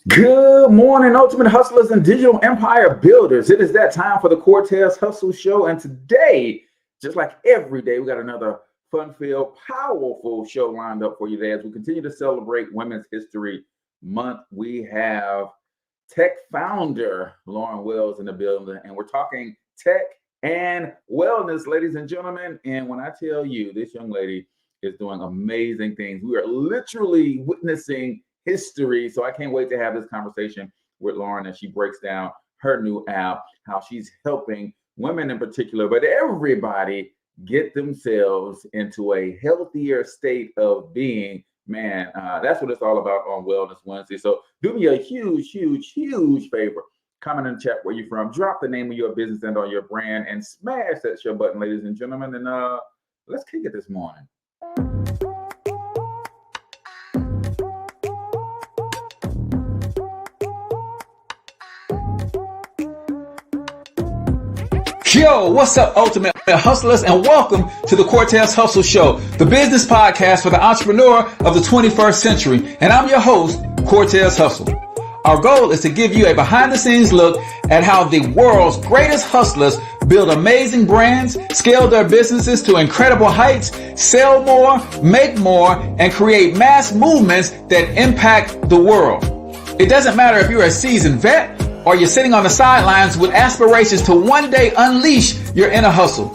Good morning, ultimate hustlers and digital empire builders. It is that time for the Cortez Hustle Show. And today, just like every day, we got another fun-filled, powerful show lined up for you there. As we continue to celebrate Women's History Month, we have tech founder Lauren Wells in the building, and we're talking tech and wellness, ladies and gentlemen. And when I tell you, this young lady is doing amazing things, we are literally witnessing history. So I can't wait to have this conversation with Lauren as she breaks down her new app, how she's helping women in particular, but everybody get themselves into a healthier state of being. Man, that's what it's all about on Wellness Wednesday. So do me a huge favor. Comment in the chat where you're from, drop the name of your business and or your brand, and smash that share button, ladies and gentlemen. And let's kick it this morning. Yo, what's up, ultimate hustlers, and welcome to the Cortez Hustle Show, the business podcast for the entrepreneur of the 21st century. And I'm your host, Cortez Hustle. Our goal is to give you a behind-the-scenes look at how the world's greatest hustlers build amazing brands, scale their businesses to incredible heights, sell more, make more, and create mass movements that impact the world. It doesn't matter if you're a seasoned vet or you're sitting on the sidelines with aspirations to one day unleash your inner hustle.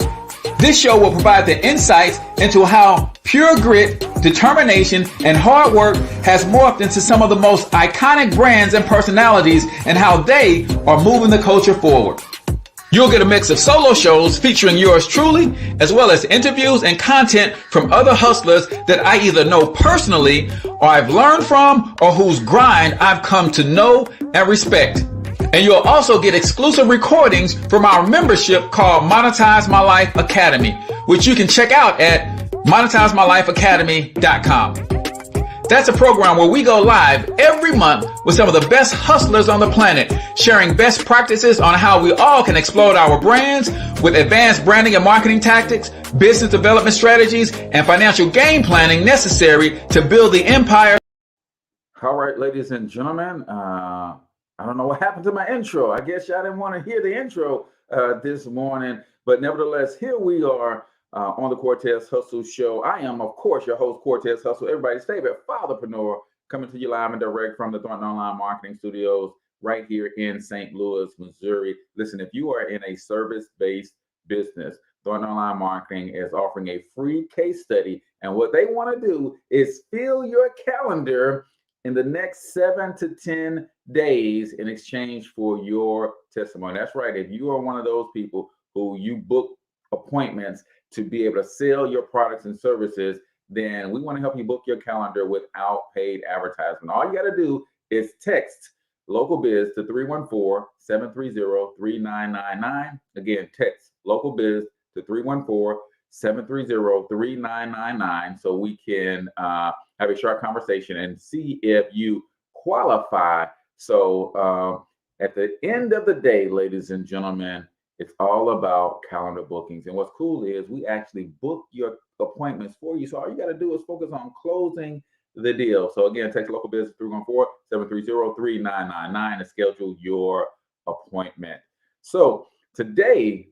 This show will provide the insights into how pure grit, determination, and hard work has morphed into some of the most iconic brands and personalities and how they are moving the culture forward. You'll get a mix of solo shows featuring yours truly, as well as interviews and content from other hustlers that I either know personally or I've learned from or whose grind I've come to know and respect. And you'll also get exclusive recordings from our membership called Monetize My Life Academy, which you can check out at monetizemylifeacademy.com. That's a program where we go live every month with some of the best hustlers on the planet, sharing best practices on how we all can explode our brands with advanced branding and marketing tactics, business development strategies, and financial game planning necessary to build the empire. All right, ladies and gentlemen, I don't know what happened to my intro. I guess y'all didn't want to hear the intro this morning, but nevertheless, here we are on the Cortez Hustle Show. I am, of course, your host, Cortez Hustle, everybody's favorite fatherpreneur, coming to you live and direct from the Thornton Online Marketing Studios right here in St. Louis, Missouri. Listen, if you are in a service-based business, Thornton Online Marketing is offering a free case study, and what they want to do is fill your calendar in the next 7 to 10 days in exchange for your testimony. That's right. If you are one of those people who you book appointments to be able to sell your products and services, then we want to help you book your calendar without paid advertisement. All you got to do is text Local Biz to 314-730-3999. Again, text Local Biz to 314-730-3999 so we can have a short conversation and see if you qualify. So at the end of the day, ladies and gentlemen, it's all about calendar bookings. And what's cool is we actually book your appointments for you. So all you got to do is focus on closing the deal. So again, text Local Business 314-730-3999 to schedule your appointment. So today,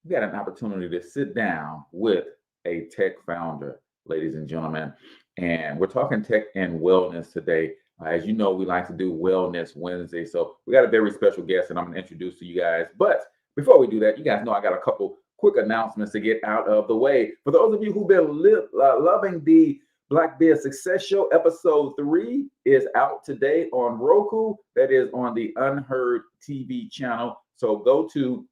we got an opportunity to sit down with a tech founder, ladies and gentlemen. And we're talking tech and wellness today. As you know, we like to do Wellness Wednesday. So we got a very special guest that I'm going to introduce to you guys. But before we do that, you guys know I got a couple quick announcements to get out of the way. For those of you who've been loving the Black Bear Success Show, episode 3 is out today on Roku. That is on the Unheard TV channel. So go to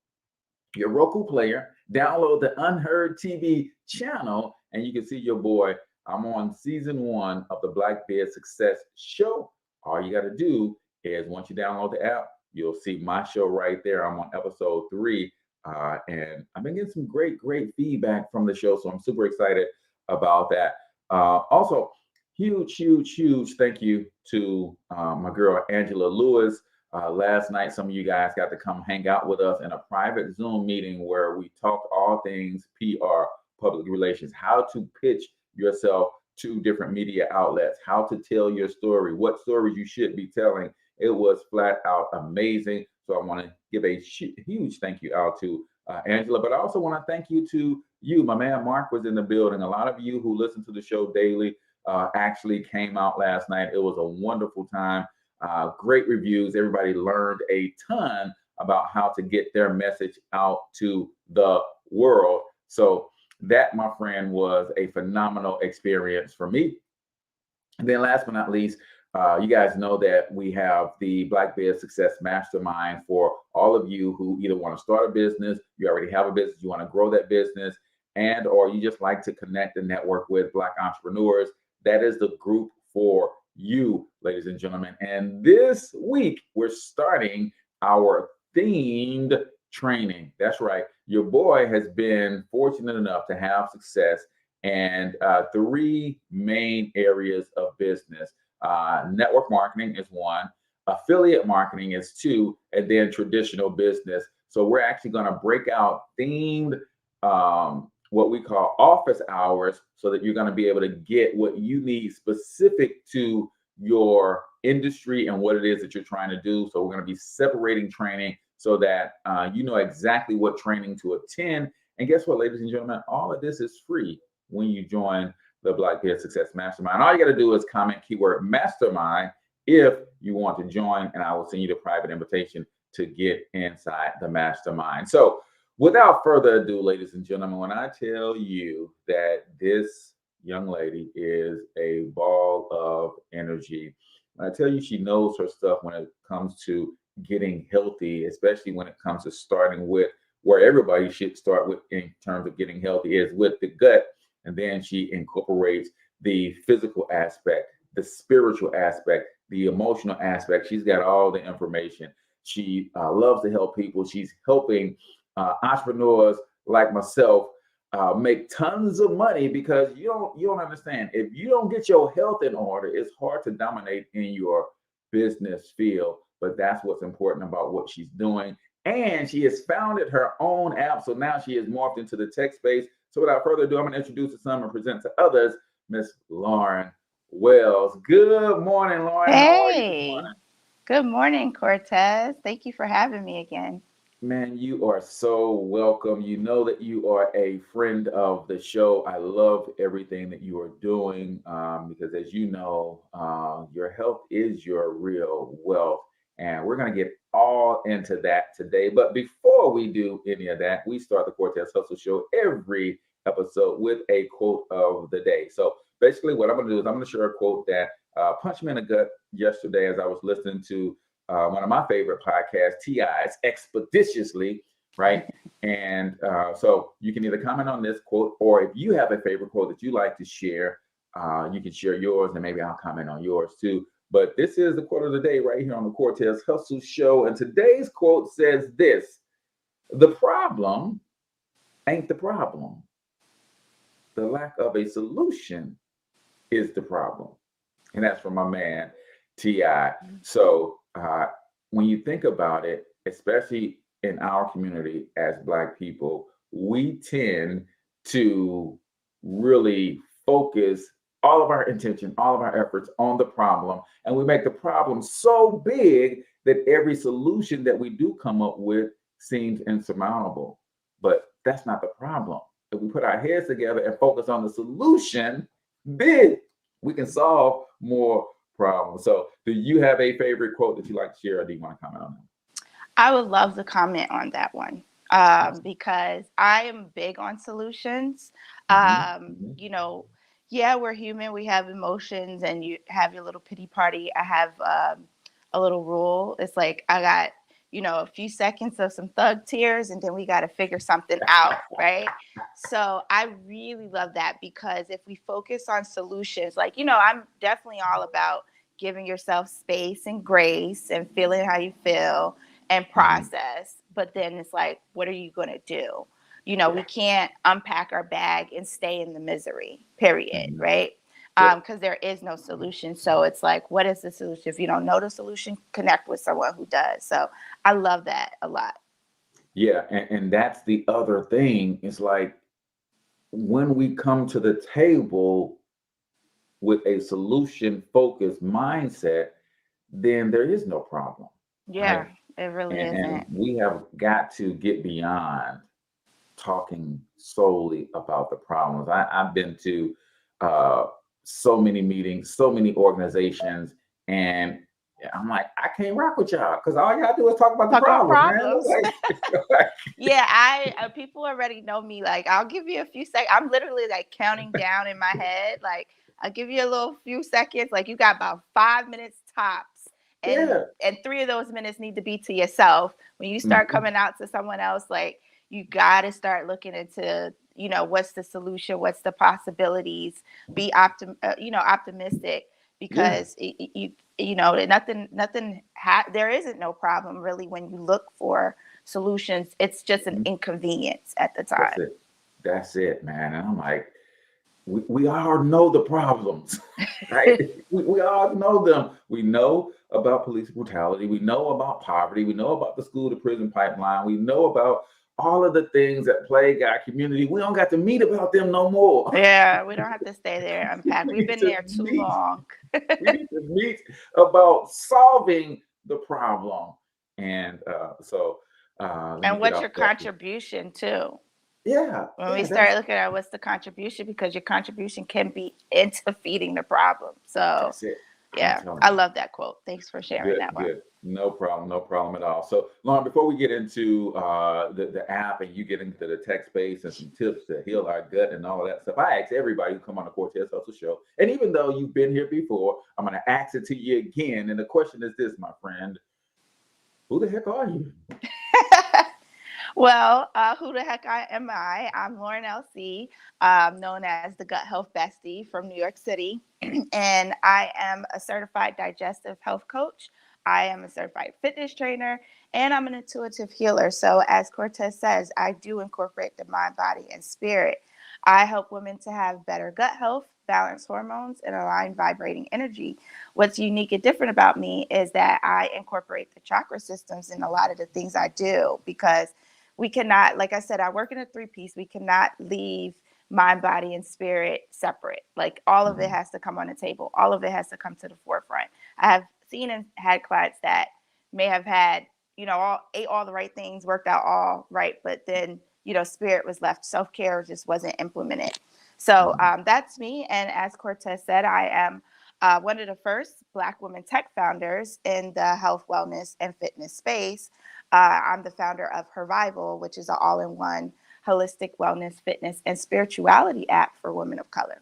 your Roku player, download the Unheard TV channel, and you can see your boy. I'm on season 1 of the Black Bear Success Show. All you got to do is once you download the app, you'll see my show right there. I'm on episode 3, and I've been getting some great feedback from the show, so I'm super excited about that. Also, huge thank you to my girl Angela Lewis. Last night, some of you guys got to come hang out with us in a private Zoom meeting where we talked all things PR, public relations, how to pitch yourself to different media outlets, how to tell your story, what stories you should be telling It was flat out amazing. So I want to give a huge thank you out to Angela, but I also want to thank you to you. My man Mark was in the building. A lot of you who listen to the show daily actually came out last night. It was a wonderful time. Great reviews. Everybody learned a ton about how to get their message out to the world. So that, my friend, was a phenomenal experience for me. And then last but not least, you guys know that we have the Black Biz Success Mastermind for all of you who either want to start a business, you already have a business, you want to grow that business, and or you just like to connect and network with Black entrepreneurs. That is the group for you, ladies and gentlemen. And this week, we're starting our themed training. That's right. Your boy has been fortunate enough to have success in three main areas of business. Network marketing is one, affiliate marketing is two, and then traditional business. So we're actually going to break out themed what we call office hours so that you're going to be able to get what you need specific to your industry and what it is that you're trying to do. So we're going to be separating training so that you know exactly what training to attend. And guess what, ladies and gentlemen, all of this is free when you join the Black Biz Success Mastermind. All you got to do is comment keyword mastermind if you want to join, and I will send you the private invitation to get inside the mastermind. So without further ado, ladies and gentlemen, when I tell you that this young lady is a ball of energy, when I tell you she knows her stuff when it comes to getting healthy, especially when it comes to starting with where everybody should start with in terms of getting healthy is with the gut. And then she incorporates the physical aspect, the spiritual aspect, the emotional aspect. She's got all the information. She loves to help people. She's helping entrepreneurs like myself make tons of money because you don't understand. If you don't get your health in order, it's hard to dominate in your business field. But that's what's important about what she's doing. And she has founded her own app. So now she has morphed into the tech space. So without further ado, I'm going to introduce to some and present to others, Miss Lauren Wells. Good morning, Lauren. Hey, how are you this morning? Good morning, Cortez. Thank you for having me again. Man, you are so welcome. You know that you are a friend of the show. I love everything that you are doing because, as you know, your health is your real wealth. And we're going to get all into that today. But before we do any of that, we start the Cortez Hustle Show every episode with a quote of the day. So basically what I'm going to do is I'm going to share a quote that punched me in the gut yesterday as I was listening to one of my favorite podcasts, TI's Expeditiously, right? And so you can either comment on this quote, or if you have a favorite quote that you like to share, you can share yours and maybe I'll comment on yours too. But this is the quote of the day right here on the Cortez Hustle Show. And today's quote says this: the problem ain't the problem. The lack of a solution is the problem. And that's from my man, T.I. So when you think about it, especially in our community as Black people, we tend to really focus all of our intention, all of our efforts on the problem. And we make the problem so big that every solution that we do come up with seems insurmountable. But that's not the problem. If we put our heads together and focus on the solution, then we can solve more problems. So do you have a favorite quote that you like to share, or do you want to comment on that? I would love to comment on that one because I am big on solutions. You know, yeah, we're human. We have emotions, and you have your little pity party. I have a little rule. It's like I got, a few seconds of some thug tears, and then we got to figure something out, right? So I really love that because if we focus on solutions, like, I'm definitely all about giving yourself space and grace and feeling how you feel and process. But then it's like, what are you going to do? We can't unpack our bag and stay in the misery, period, right? Because there is no solution. So it's like, what is the solution? If you don't know the solution, connect with someone who does. So I love that a lot. Yeah, and that's the other thing. It's like when we come to the table with a solution-focused mindset, then there is no problem, Yeah, right? it really And isn't. we have got to get beyond talking solely about the problems. I've been to uh, so many meetings, so many organizations, and I'm like, I can't rock with y'all because all y'all do is talk about the Talk about problem, man. problems. Like, Yeah, I people already know me. Like, I'll give you a few seconds. I'm literally like counting down in my head. Like, I'll give you a little few seconds. Like, you got about 5 minutes tops, and yeah. 3 of those minutes need to be to yourself. When you start Mhm. coming out to someone else, like, you got to start looking into, what's the solution, what's the possibilities. Be optimistic, Yeah. because there isn't no problem really when you look for solutions. It's just an Mhm. inconvenience at the That's time. it. That's it, man. And I'm like, we all know the problems, right? We all know them. We know about police brutality. We know about poverty. We know about the school to prison pipeline. We know about all of the things that plague our community. We don't got to meet about them no more. Yeah, we don't have to stay there and unpack. We We've need been to there too meet. long. We need to meet about solving the problem. And let me And get what's off your that. contribution too? Yeah, When we yeah, start looking at what's the contribution, because your contribution can be into feeding the problem. So, that's it. I'm yeah, telling I you. love that quote. Thanks for sharing Good, that one. good. No problem at all. So, Lauren, before we get into the app and you get into the tech space and some tips to heal our gut and all of that stuff, I ask everybody who come on the Cortez Hustle Show. And even though you've been here before, I'm going to ask it to you again. And the question is this, my friend: who the heck are you? Well, who the heck am I? I'm Lauren LC, known as the Gut Health Bestie from New York City. And I am a certified digestive health coach. I am a certified fitness trainer, and I'm an intuitive healer. So, as Cortez says, I do incorporate the mind, body, and spirit. I help women to have better gut health, balance hormones, and align vibrating energy. What's unique and different about me is that I incorporate the chakra systems in a lot of the things I do, because we cannot, like I said, I work in a 3-piece. We cannot leave mind, body, and spirit separate. Like, all of it Mhm. has to come on the table. All of it has to come to the forefront. I have seen and had clients that may have had, ate all the right things, worked out all right, but then, spirit was left. Self-care just wasn't implemented. So Mhm. that's me. And as Cortez said, I am one of the first Black women tech founders in the health, wellness, and fitness space. I'm the founder of HerVival, which is an all-in-one holistic wellness, fitness, and spirituality app for women of color.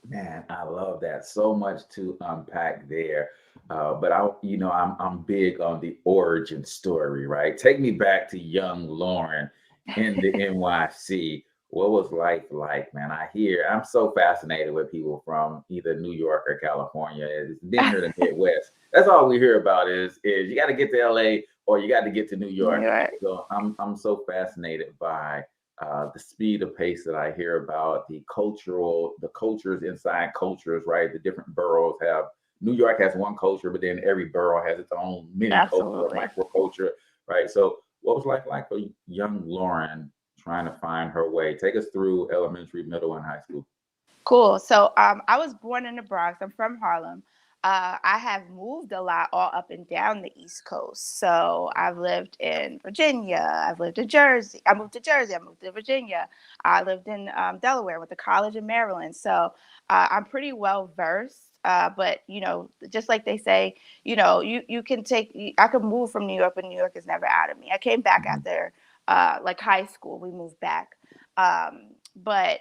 Man, I love that. So much to unpack there. But I'm big on the origin story, right? Take me back to young Lauren in the NYC. What was life like, man? I'm so fascinated with people from either New York or California. It's been here in the Midwest. That's all we hear about is you got to get to LA or you got to get to New New York. York. So I'm so fascinated by the speed of pace that I hear about, the cultures inside cultures, right? The different boroughs have, New York has one culture, but then every borough has its own mini culture or Absolutely. micro culture, right? So, what was life like for young Lauren trying to find her way? Take us through elementary, middle, and high school. Cool. So I was born in the Bronx. I'm from Harlem. I have moved a lot all up and down the East Coast. So I've lived in Virginia. I've lived in Jersey. I moved to Jersey. I moved to Virginia. I lived in Delaware, went to college in Maryland. So I'm pretty well versed. But just like they say, you can I could move from New York, but New York is never out of me. I came back Mhm. after like high school. We moved back. But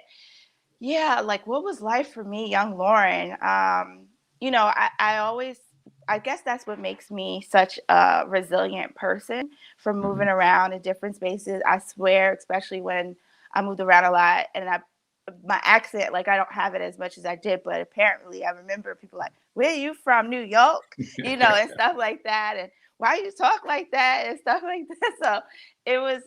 yeah, like, what was life for me, young Lauren? I always, I guess that's what makes me such a resilient person, from moving Mhm. around in different spaces. I swear, especially when I moved around a lot, and my accent, like, I don't have it as much as I did, but apparently I remember people like, where are you from, New York? And stuff like that. And why you talk like that and stuff like that. So it was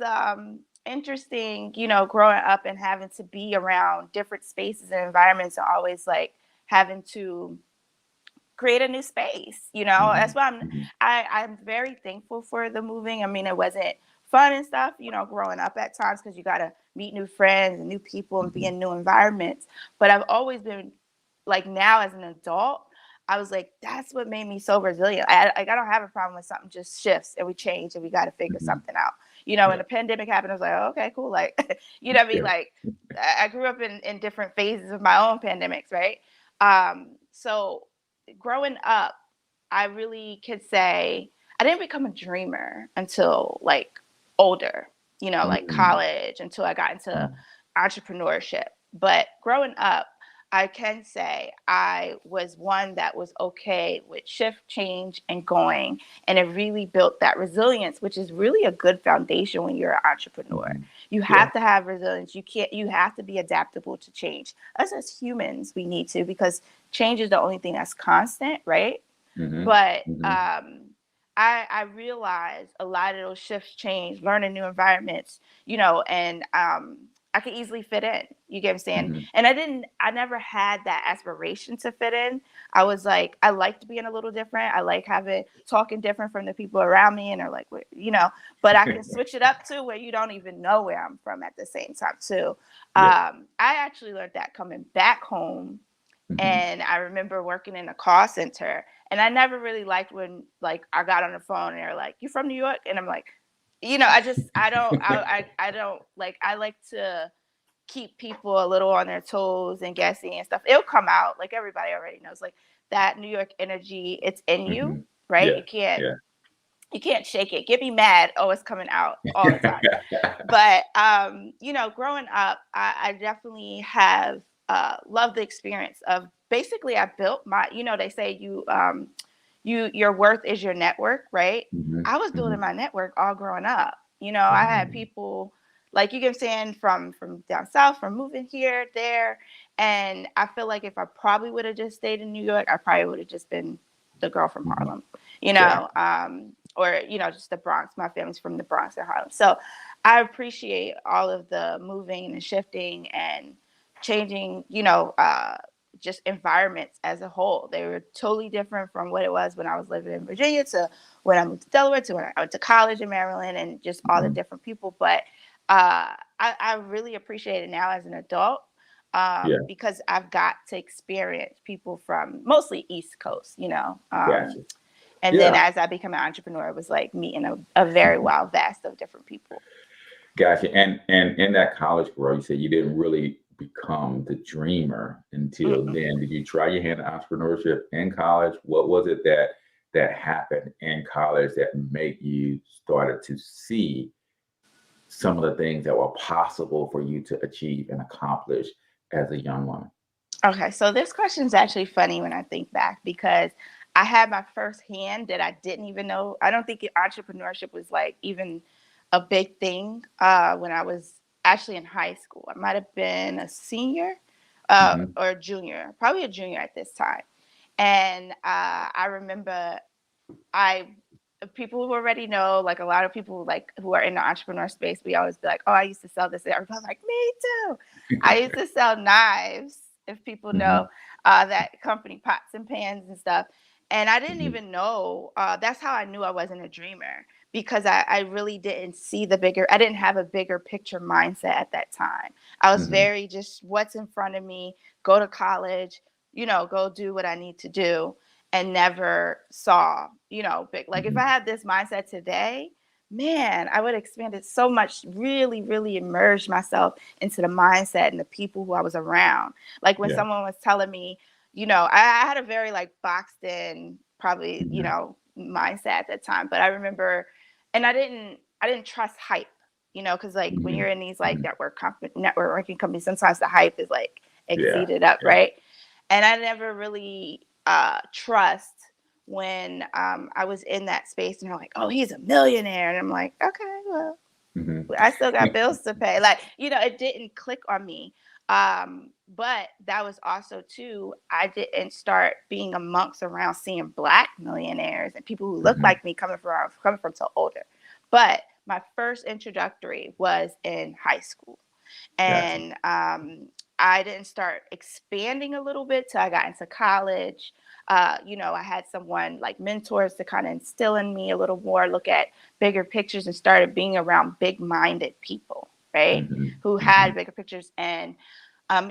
interesting, growing up and having to be around different spaces and environments, and always like having to create a new space. That's Mhm. why Mhm. I'm very thankful for the moving. I mean, it wasn't fun and stuff, growing up at times, because you got to meet new friends and new people and be Mhm. in new environments. But I've always been, like, now as an adult, I was like, that's what made me so resilient. I don't have a problem when something just shifts and we change and we got to figure something out. You know, when the pandemic happened, I was like, oh, okay, cool. Like, you know what I mean? Like, I grew up in different phases of my own pandemics, right? So growing up, I really could say I didn't become a dreamer until like older, you know, like college, until I got into entrepreneurship. But growing up, I can say I was one that was okay with shift, change, and going. And it really built that resilience, which is really a good foundation when you're an entrepreneur. You have to have resilience. You have to be adaptable to change. Us as humans, we need to, because change is the only thing that's constant, right? But I realized a lot of those shifts, change, learning new environments, you know, and I could easily fit in. You get what I'm saying? And I never had that aspiration to fit in. I was like, I liked being a little different. I like talking different from the people around me, and they're like, you know, but I can switch it up too, where you don't even know where I'm from at the same time too. I actually learned that coming back home. And I remember working in a call center, and I never really liked when like I got on the phone and they're like, "You from New York?" And I'm like, you know, I don't like, I like to keep people a little on their toes and guessing and stuff. It'll come out, like everybody already knows, like that New York energy, it's in you, right? You can't shake it. Get me mad. Oh, it's coming out all the time. But, you know, growing up, I definitely have loved the experience of basically I built my, you know, they say your worth is your network, right? I was building my network all growing up. You know, I had people like, you get what I'm saying, from down south, from moving here, there. And I feel like if I probably would have just stayed in New York, I probably would have just been the girl from Harlem, you know, or, you know, just the Bronx. My family's from the Bronx and Harlem. So I appreciate all of the moving and shifting and changing, you know, just environments as a whole. They were totally different from what it was when I was living in Virginia to when I moved to Delaware to when I went to college in Maryland, and just all the different people. But I really appreciate it now as an adult, because I've got to experience people from mostly East Coast, you know. And then as I become an entrepreneur, it was like meeting a very wild vast of different people. Gotcha. And in that college world, you said you didn't really become the dreamer until then. Did you try your hand at entrepreneurship in college? What was it that happened in college that made you started to see some of the things that were possible for you to achieve and accomplish as a young woman? Okay, so this question is actually funny when I think back, because I had my first hand that I didn't even know. I don't think entrepreneurship was like even a big thing when I was actually in high school. I might have been a senior or a junior, probably a junior at this time. And I remember people who already know, like a lot of people like who are in the entrepreneur space, we always be like, oh, I used to sell this. Everybody's like, me too. I used to sell knives, if people know that company, pots and pans and stuff. And I didn't even know, that's how I knew I wasn't a dreamer, because I really didn't see I didn't have a bigger picture mindset at that time. I was very just what's in front of me, go to college, you know, go do what I need to do, and never saw, you know, big. Like if I had this mindset today, man, I would expand it so much, really, really immerse myself into the mindset and the people who I was around. Like when someone was telling me, you know, I had a very like boxed in, probably, you know, mindset at that time. But I remember, and I didn't trust hype, you know, because like when you're in these like networking companies, sometimes the hype is like exceeded up, right? And I never really trust when I was in that space and they're like, oh, he's a millionaire. And I'm like, okay, well, I still got bills to pay. Like, you know, it didn't click on me. But that was also too, I didn't start being amongst around seeing Black millionaires and people who look like me coming from so older. But my first introductory was in high school. And I didn't start expanding a little bit till I got into college. You know, I had someone like mentors to kind of instill in me a little more, look at bigger pictures, and started being around big-minded people, right? Who had bigger pictures. And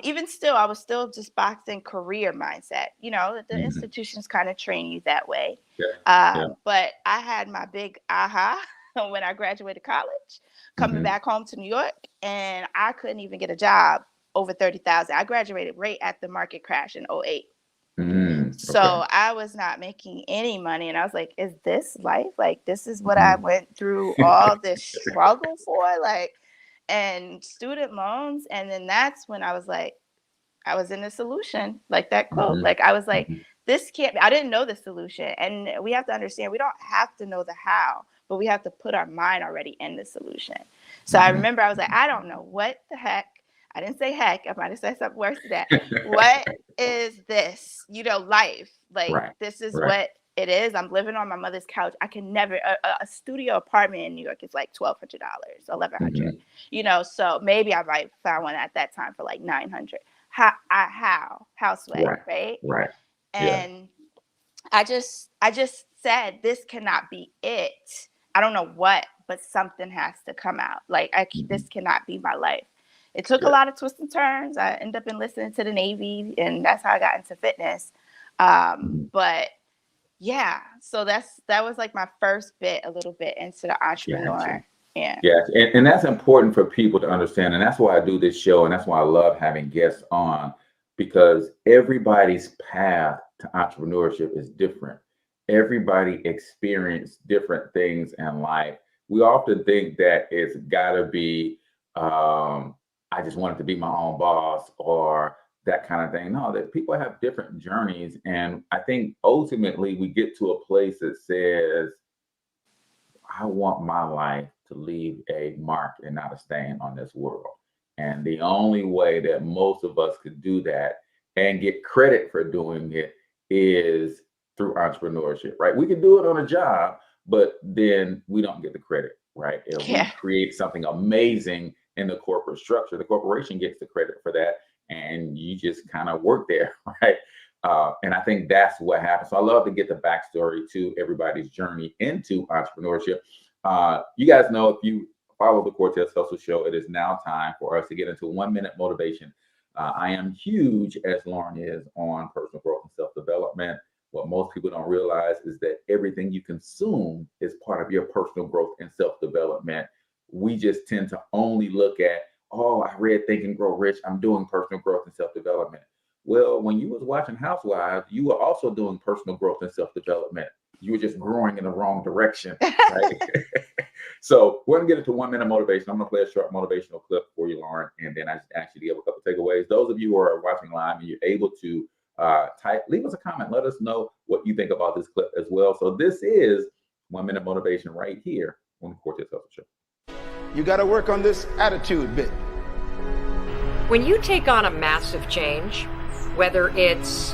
Even still, I was still just boxed in career mindset. You know, the institutions kind of train you that way. But I had my big aha when I graduated college, coming back home to New York, and I couldn't even get a job over 30,000. I graduated right at the market crash in 2008. So I was not making any money, and I was like, is this life? Like, this is what I went through all this struggle for, like, and student loans. And then that's when I was like, I was in the solution, like that quote. Like, I was like, this can't be, I didn't know the solution. And we have to understand, we don't have to know the how, but we have to put our mind already in the solution. So I remember I was like, I don't know what the heck. I didn't say heck. I might have said something worse than that. What is this? You know, life. Like, this is what it is. I'm living on my mother's couch. I can never, a studio apartment in New York is like $1,200, $1,100. You know, so maybe I might found one at that time for like $900. Houseway, right? And I just said, this cannot be it. I don't know what, but something has to come out. Like, this cannot be my life. It took a lot of twists and turns. I ended up listening to the Navy, and that's how I got into fitness. But yeah, so that was like my first bit, a little bit into the entrepreneur. And that's important for people to understand. And that's why I do this show. And that's why I love having guests on, because everybody's path to entrepreneurship is different. Everybody experiences different things in life. We often think that it's gotta be, I just wanted to be my own boss or that kind of thing. No, that people have different journeys. And I think ultimately we get to a place that says, I want my life to leave a mark and not a stain on this world. And the only way that most of us could do that and get credit for doing it is through entrepreneurship, right? We can do it on a job, but then we don't get the credit, right? If we create something amazing in the corporate structure, the corporation gets the credit for that, and you just kind of work there, right? And I think that's what happens. So I love to get the backstory to everybody's journey into entrepreneurship. You guys know, if you follow the Cortez Hustle Show, it is now time for us to get into 1 minute motivation. I am huge, as Lauren is, on personal growth and self-development. What most people don't realize is that everything you consume is part of your personal growth and self-development. We just tend to only look at, oh, I read Think and Grow Rich, I'm doing personal growth and self-development. Well, when you was watching Housewives, you were also doing personal growth and self-development. You were just growing in the wrong direction, right? So we're gonna get into 1 minute motivation. I'm gonna play a short motivational clip for you, Lauren, and then I actually give a couple takeaways. Those of you who are watching live and you're able to leave us a comment. Let us know what you think about this clip as well. So this is 1 minute motivation right here on the Cortez Hustle Show. You got to work on this attitude bit. When you take on a massive change, whether it's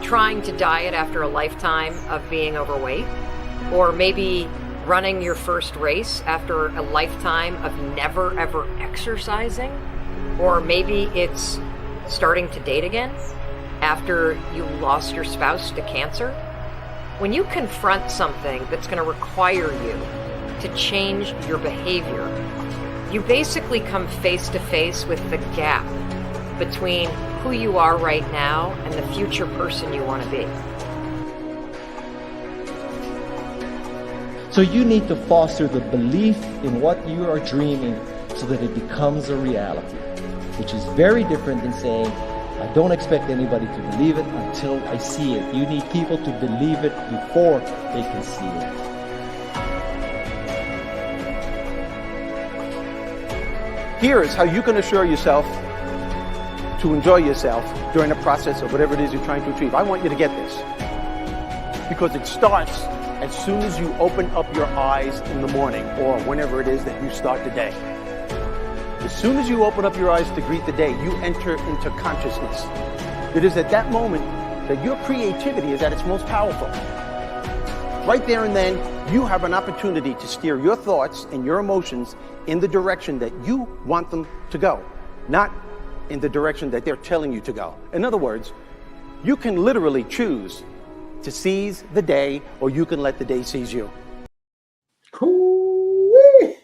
trying to diet after a lifetime of being overweight, or maybe running your first race after a lifetime of never ever exercising, or maybe it's starting to date again after you lost your spouse to cancer, when you confront something that's going to require you to change your behavior, you basically come face to face with the gap between who you are right now and the future person you want to be. So you need to foster the belief in what you are dreaming so that it becomes a reality, which is very different than saying, I don't expect anybody to believe it until I see it. You need people to believe it before they can see it. Here is how you can assure yourself to enjoy yourself during the process of whatever it is you're trying to achieve. I want you to get this, because it starts as soon as you open up your eyes in the morning, or whenever it is that you start the day. As soon as you open up your eyes to greet the day, you enter into consciousness. It is at that moment that your creativity is at its most powerful. Right there and then, you have an opportunity to steer your thoughts and your emotions in the direction that you want them to go, not in the direction that they're telling you to go. In other words, you can literally choose to seize the day, or you can let the day seize you. Cool.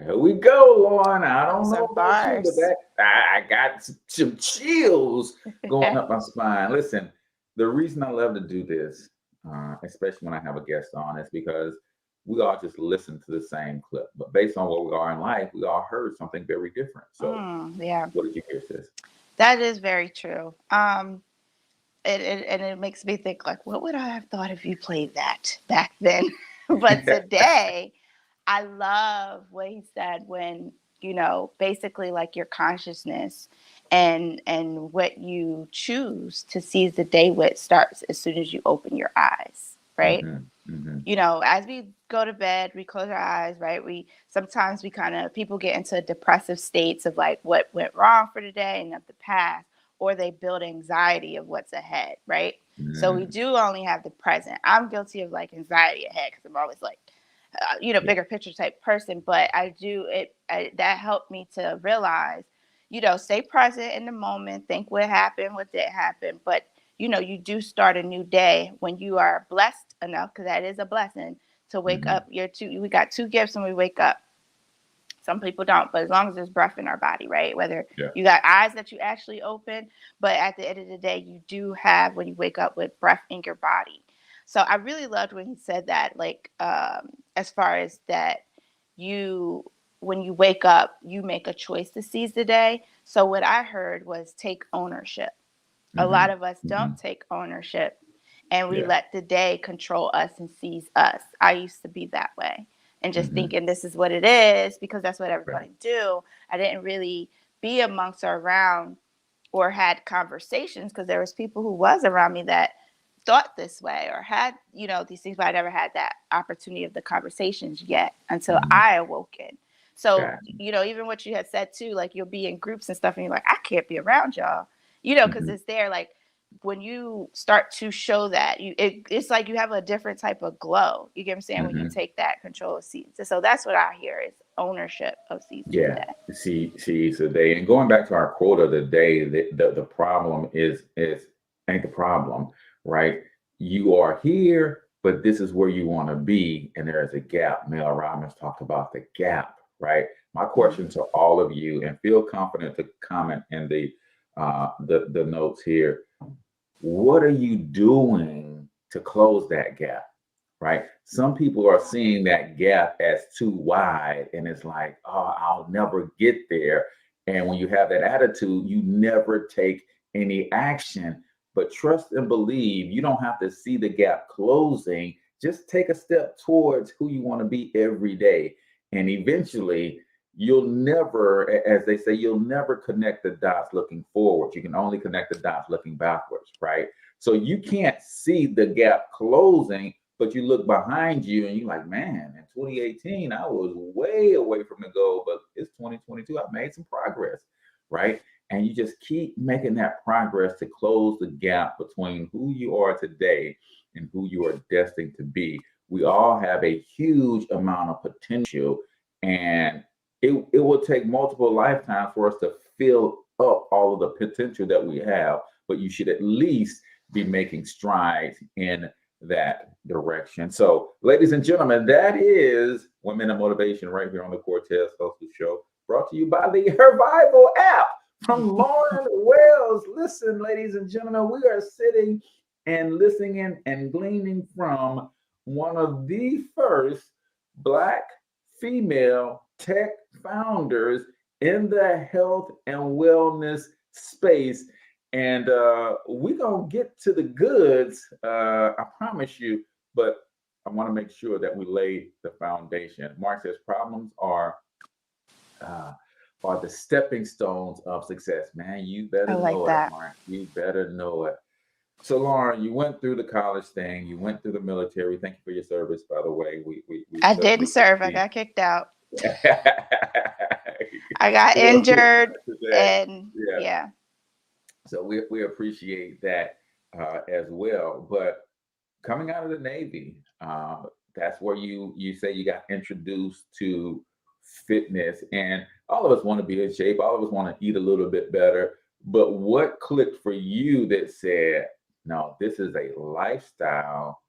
Here we go, Lauren. I don't Those know are about you, but bars. I got some chills going up my spine. Listen, the reason I love to do this, especially when I have a guest on, is because we all just listen to the same clip. But based on where we are in life, we all heard something very different. So, Yeah, what did you hear, sis? that is very true. And it makes me think, like, what would I have thought if you played that back then? But today, I love what he said when, basically like your consciousness and what you choose to seize the day with starts as soon as you open your eyes, right? As we go to bed, we close our eyes, right? Sometimes people get into depressive states of like what went wrong for today and of the past, or they build anxiety of what's ahead, right? So we do only have the present. I'm guilty of like anxiety ahead because I'm always like, bigger picture type person. But that helped me to realize, stay present in the moment, think what happened, what did happen. But, you do start a new day when you are blessed enough, because that is a blessing, to wake up. We got two gifts when we wake up. Some people don't, but as long as there's breath in our body, right? Whether you got eyes that you actually open, but at the end of the day, you do have, when you wake up, with breath in your body. So I really loved when he said that, like, as far as that, when you wake up, you make a choice to seize the day. So what I heard was take ownership. A lot of us don't take ownership, and we let the day control us and seize us. I used to be that way, and just thinking this is what it is because that's what everybody do. I didn't really be amongst or around or had conversations, because there was people who was around me that thought this way or had, these things, but I never had that opportunity of the conversations yet until I awoken. So, even what you had said too, like you'll be in groups and stuff and you're like, I can't be around y'all, because it's there. Like when you start to show that, it's like you have a different type of glow. You get what I'm saying? When you take that control of seasons. So that's what I hear is ownership of seasons. Seize the day. And going back to our quote of the day, the problem is ain't the problem, right? You are here, but this is where you want to be, and there is a gap. Mel Robbins talked about the gap, right? My question to all of you, and feel confident to comment in the notes here. What are you doing to close that gap? Right? Some people are seeing that gap as too wide, and it's like, oh, I'll never get there. And when you have that attitude, you never take any action. But trust and believe, you don't have to see the gap closing. Just take a step towards who you want to be every day. And eventually, you'll never, as they say, you'll never connect the dots looking forward. You can only connect the dots looking backwards, right? So you can't see the gap closing, but you look behind you and you're like, man, in 2018, I was way away from the goal, but it's 2022. I've made some progress, right? And you just keep making that progress to close the gap between who you are today and who you are destined to be. We all have a huge amount of potential, and it will take multiple lifetimes for us to fill up all of the potential that we have, but you should at least be making strides in that direction. So, ladies and gentlemen, that is Women of Motivation right here on the Cortez Hustle Show, brought to you by the HerVival app from Lauren Wells. Listen, ladies and gentlemen, we are sitting and listening in and gleaning from one of the first Black female tech founders in the health and wellness space. And we're going to get to the goods, I promise you, but I want to make sure that we lay the foundation. Mark says problems are the stepping stones of success. Man, you better know it, Mark. You better know it. So, Lauren, you went through the college thing. You went through the military. Thank you for your service, by the way. I didn't serve. I got kicked out. I got injured. And yeah. So we appreciate that as well. But coming out of the Navy, that's where you say you got introduced to fitness. And all of us want to be in shape. All of us want to eat a little bit better. But what clicked for you that said, no, this is a lifestyle,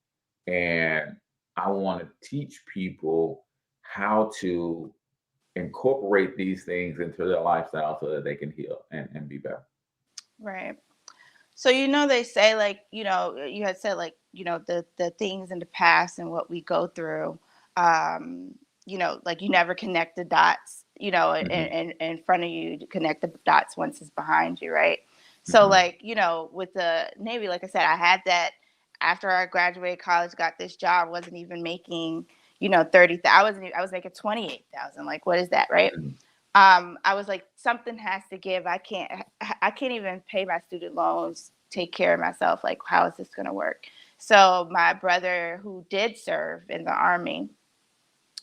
and I want to teach people how to incorporate these things into their lifestyle so that they can heal and be better. Right. So, they say, like, you had said, like, the things in the past and what we go through, like you never connect the dots, in front of you, to connect the dots once it's behind you. Right. So, like, with the Navy, like I said, I had that after I graduated college, got this job, wasn't even making, 30,000. I was making 28,000. Like, what is that? Right. I was like, something has to give. I can't even pay my student loans, take care of myself. Like, how is this going to work? So my brother, who did serve in the Army,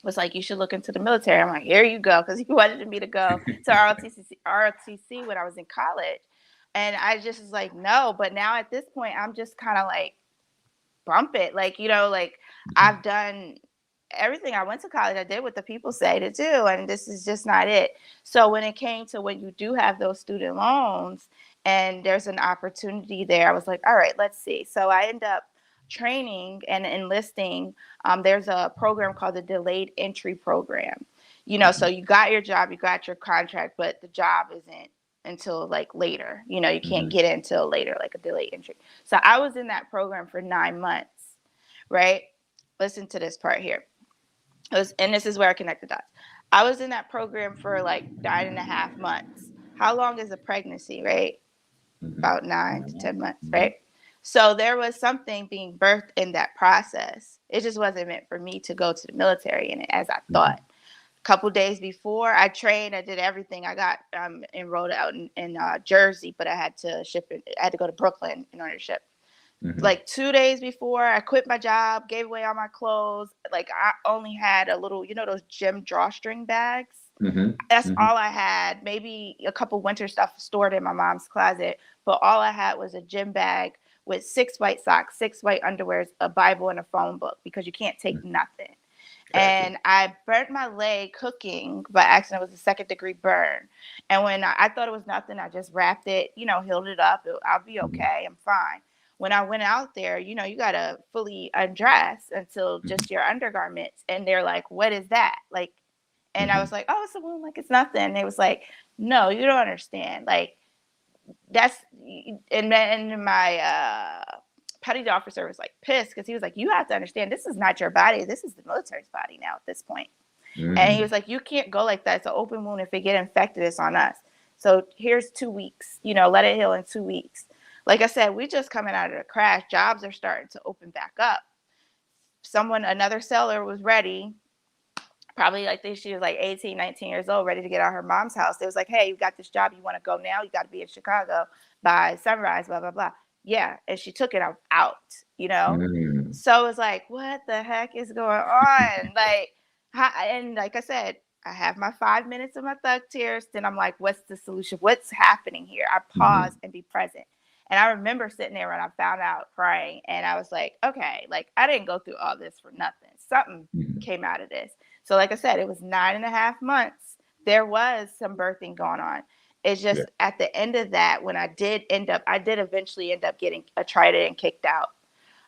was like, you should look into the military. I'm like, here you go. Cause he wanted me to go to ROTC when I was in college. And I just was like, no, but now at this point, I'm just kind of like, bump it. Like, like I've done everything I went to college, I did what the people say to do, and this is just not it. So when it came to when you do have those student loans and there's an opportunity there, I was like, all right, let's see. So I end up training and enlisting. There's a program called the Delayed Entry Program. So you got your job, you got your contract, but the job isn't until like later. You can't get in until later, like a delayed entry. So I was in that program for 9 months, right? Listen to this part here. And this is where I connect the dots. I was in that program for like 9.5 months. How long is a pregnancy, right? About 9 to 10 months, right? So there was something being birthed in that process. It just wasn't meant for me to go to the military in it as I thought. A couple days before I trained, I did everything. I got enrolled out in Jersey, but I had to ship it. I had to go to Brooklyn in order to ship. Like 2 days before I quit my job, gave away all my clothes. Like I only had a little, those gym drawstring bags. That's all I had. Maybe a couple winter stuff stored in my mom's closet, but all I had was a gym bag with 6 white socks, 6 white underwears, a Bible, and a phone book, because you can't take nothing. And I burnt my leg cooking by accident. It was a 2nd-degree burn. And when I thought it was nothing, I just wrapped it, healed it up. I'll be okay. I'm fine. When I went out there, you got to fully undress until just your undergarments. And they're like, what is that? Like, and I was like, oh, it's a wound. Like, it's nothing. And they was like, no, you don't understand. Like, that's, and then my petty officer was like pissed, because he was like, you have to understand, this is not your body. This is the military's body now at this point. And he was like, you can't go like that. It's an open wound. If it get infected, it's on us. So here's 2 weeks, let it heal in 2 weeks. Like I said, we just coming out of the crash. Jobs are starting to open back up. Another seller was ready. Probably she was like 18, 19 years old, ready to get out of her mom's house. They was like, hey, you got this job. You want to go now? You got to be in Chicago by sunrise, blah, blah, blah. Yeah. And she took it out, So it was like, what the heck is going on? And like I said, I have my 5 minutes of my thug tears. Then I'm like, what's the solution? What's happening here? I pause and be present. And I remember sitting there when I found out, crying. And I was like, okay, like I didn't go through all this for nothing. Something came out of this. So like I said, it was 9.5 months. There was some birthing going on. It's just at the end of that, when I did eventually end up getting attrited and kicked out.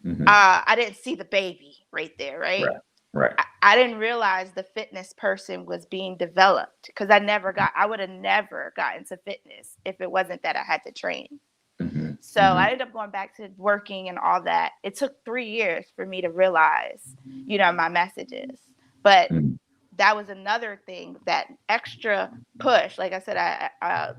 I didn't see the baby right there, right? Right. I didn't realize the fitness person was being developed, because I would have never got into fitness if it wasn't that I had to train. So I ended up going back to working and all that. It took 3 years for me to realize, my messages. But that was another thing, that extra push. Like I said, I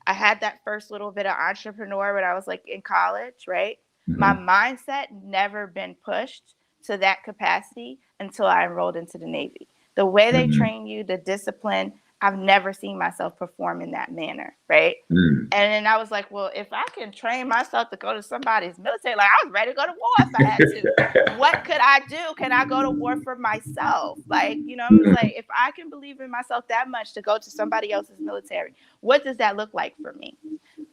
had that first little bit of entrepreneur when I was like in college, right? My mindset never been pushed to that capacity until I enrolled into the Navy. The way they train you, the discipline, I've never seen myself perform in that manner, right? And then I was like, well, if I can train myself to go to somebody's military, like I was ready to go to war if I had to. What could I do? Can I go to war for myself? Like, I was like, if I can believe in myself that much to go to somebody else's military, what does that look like for me?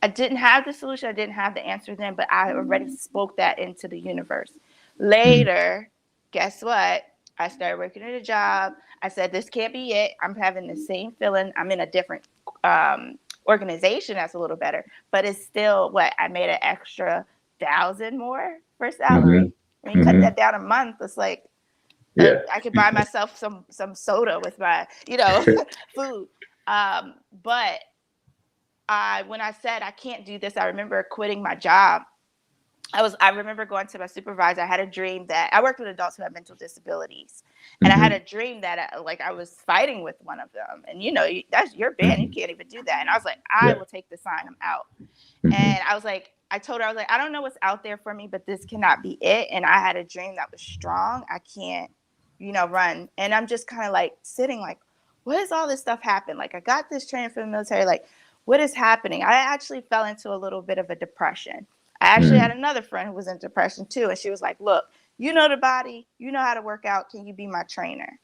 I didn't have the solution. I didn't have the answer then, but I already spoke that into the universe. Later, guess what? I started working at a job. I said, this can't be it. I'm having the same feeling. I'm in a different organization that's a little better, but it's still I made an extra 1,000 more for salary. When you cut that down a month, it's like, I could buy myself some soda with my, food. But when I said I can't do this, I remember quitting my job. I remember going to my supervisor. I had a dream that I worked with adults who have mental disabilities, and I had a dream that I was fighting with one of them. And that's your band. You can't even do that. And I was like, I will take the sign. I'm out. And I told her, I was like, I don't know what's out there for me, but this cannot be it. And I had a dream that was strong. I can't, run. And I'm just kind of like sitting like, what is all this stuff happen? Like, I got this training from the military. Like, what is happening? I actually fell into a little bit of a depression. I actually had another friend who was in depression too. And she was like, look, you know the body, you know how to work out. Can you be my trainer?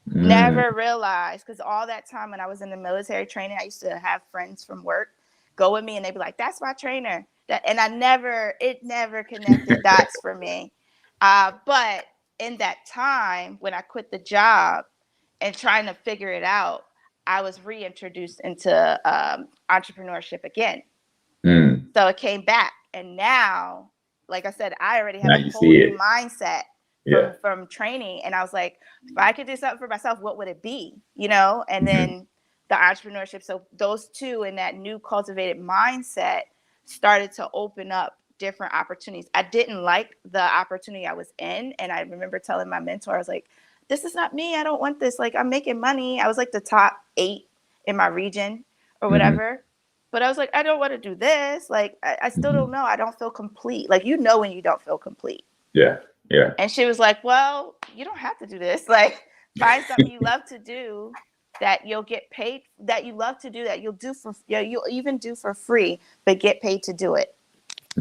Never realized, because all that time when I was in the military training, I used to have friends from work go with me and they'd be like, that's my trainer. And it never connected dots for me. But in that time, when I quit the job and trying to figure it out, I was reintroduced into entrepreneurship again. So it came back. And now, like I said, I already have a whole new mindset from training. And I was like, if I could do something for myself, what would it be? And then the entrepreneurship. So those two and that new cultivated mindset started to open up different opportunities. I didn't like the opportunity I was in. And I remember telling my mentor, I was like, this is not me. I don't want this. Like, I'm making money. I was like the top 8 in my region or whatever. But I was like, I don't want to do this. Like, I still don't know. I don't feel complete. Like, when you don't feel complete. Yeah. Yeah. And she was like, well, you don't have to do this. Like, find something you love to do that you'll get paid, that you love to do, that you'll even do for free, but get paid to do it.